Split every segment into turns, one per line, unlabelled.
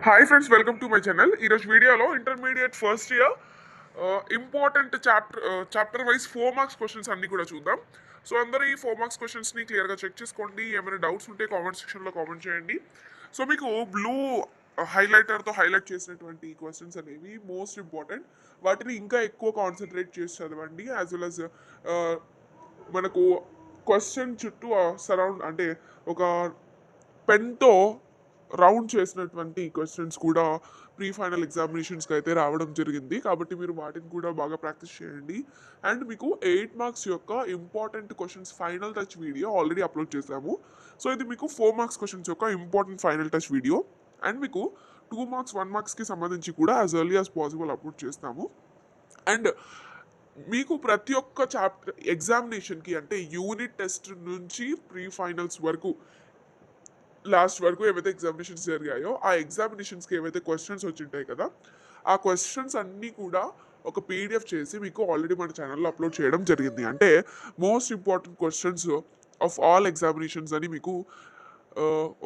Hi friends, welcome to my channel. ఈరోజు వీడియోలో intermediate first year important chapter wise 4 marks questions అన్ని కూడా చూద్దాం. సో అందరూ ఈ 4 మార్క్స్ క్వశ్చన్స్ని క్లియర్గా చెక్ చేసుకోండి. ఏమైనా డౌట్స్ ఉంటే కామెంట్ సెక్షన్లో కామెంట్ చేయండి. సో మీకు బ్లూ హైలైటర్తో హైలైట్ చేసినటువంటి క్వశ్చన్స్ అనేవి మోస్ట్ ఇంపార్టెంట్. వాటిని ఇంకా ఎక్కువ కాన్సన్ట్రేట్ చేసి చదవండి. యాజ్ వెల్ యాజ్ మనకు క్వశ్చన్ చుట్టూ సరౌండ్ అంటే ఒక పెన్తో రౌండ్ చేసినటువంటి క్వశ్చన్స్ కూడా ప్రీ ఫైనల్ ఎగ్జామినేషన్స్కి అయితే రావడం జరిగింది. కాబట్టి మీరు వాటిని కూడా బాగా ప్రాక్టీస్ చేయండి. అండ్ మీకు 8 మార్క్స్ యొక్క important questions final touch video already upload చేశాము. సో ఇది మీకు 4 మార్క్స్ క్వశ్చన్స్ యొక్క important final touch video. And మీకు 2 మార్క్స్ 1 మార్క్స్కి సంబంధించి కూడా as early as possible upload చేస్తాము. అండ్ మీకు ప్రతి ఒక్క చాప్టర్ ఎగ్జామినేషన్కి అంటే యూనిట్ టెస్ట్ నుంచి ప్రీ ఫైనల్స్ వరకు లాస్ట్ వరకు ఏవైతే ఎగ్జామినేషన్స్ జరిగాయో ఆ ఎగ్జామినేషన్స్కి ఏవైతే క్వశ్చన్స్ వచ్చింటాయి కదా, ఆ క్వశ్చన్స్ అన్నీ కూడా ఒక పీడిఎఫ్ చేసి మీకు ఆల్రెడీ మన ఛానల్లో అప్లోడ్ చేయడం జరిగింది. అంటే most important questions of all examinations అని మీకు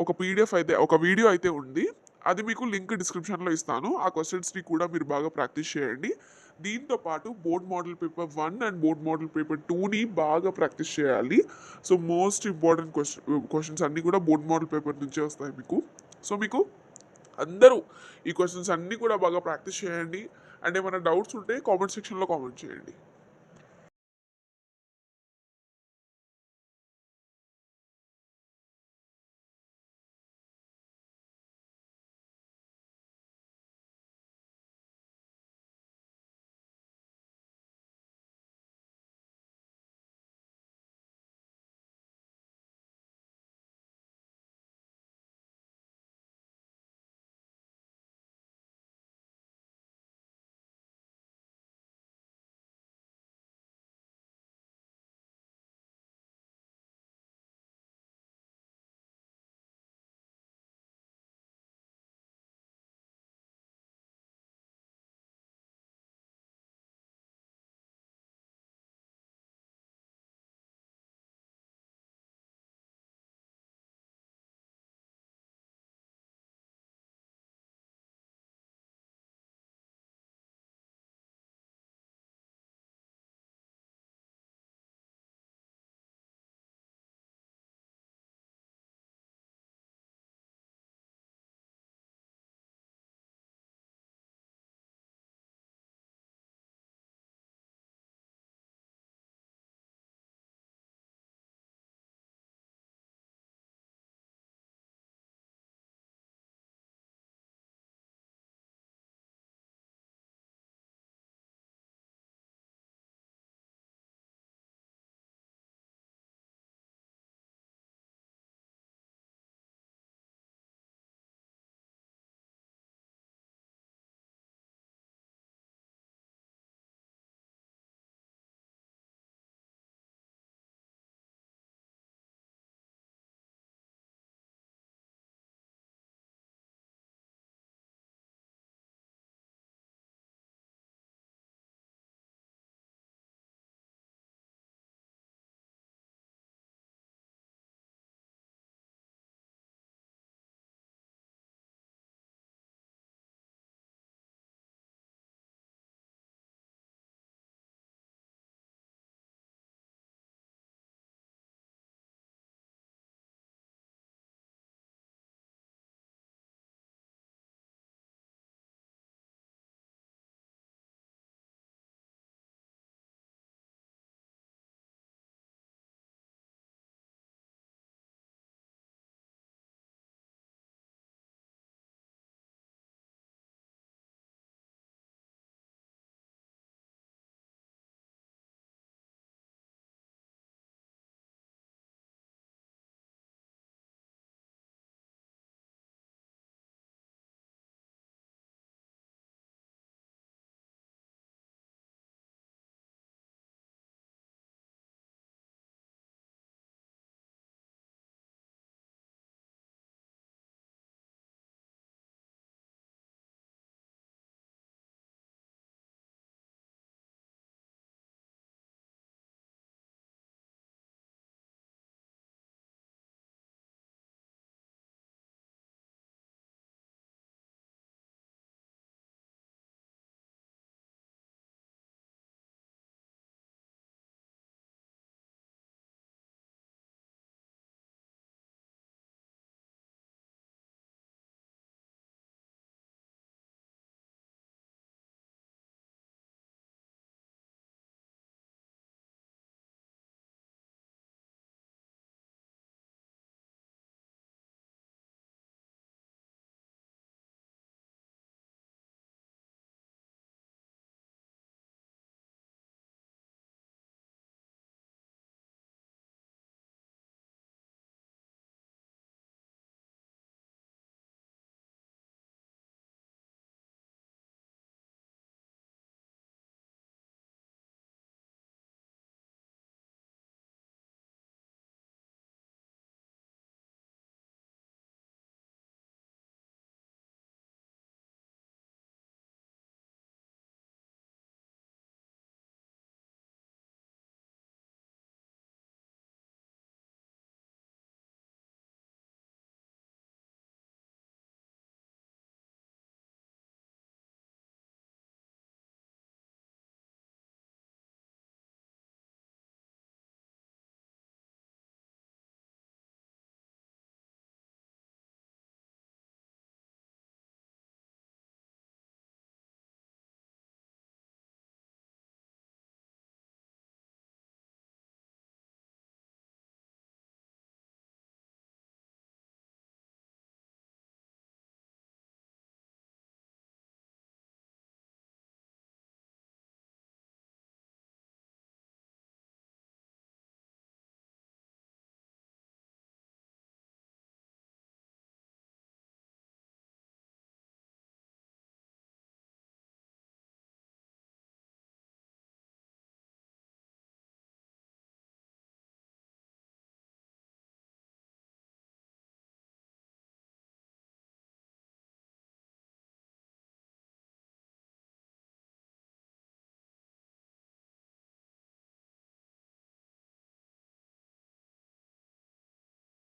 ఒక పీడిఎఫ్ అయితే ఒక వీడియో అయితే ఉంది. అది మీకు లింక్ డిస్క్రిప్షన్లో ఇస్తాను. ఆ క్వశ్చన్స్ని కూడా మీరు బాగా ప్రాక్టీస్ చేయండి. దీంతో పాటు board model paper 1 and board model paper 2ని బాగా ప్రాక్టీస్ చేయాలి. సో మోస్ట్ ఇంపార్టెంట్ క్వశ్చన్స్ అన్నీ కూడా బోర్డ్ మోడల్ పేపర్ నుంచే వస్తాయి మీకు. సో మీకు అందరూ ఈ క్వశ్చన్స్ అన్నీ కూడా బాగా ప్రాక్టీస్ చేయండి. అండ్ ఏమైనా డౌట్స్ ఉంటే కామెంట్ సెక్షన్లో కామెంట్ చేయండి.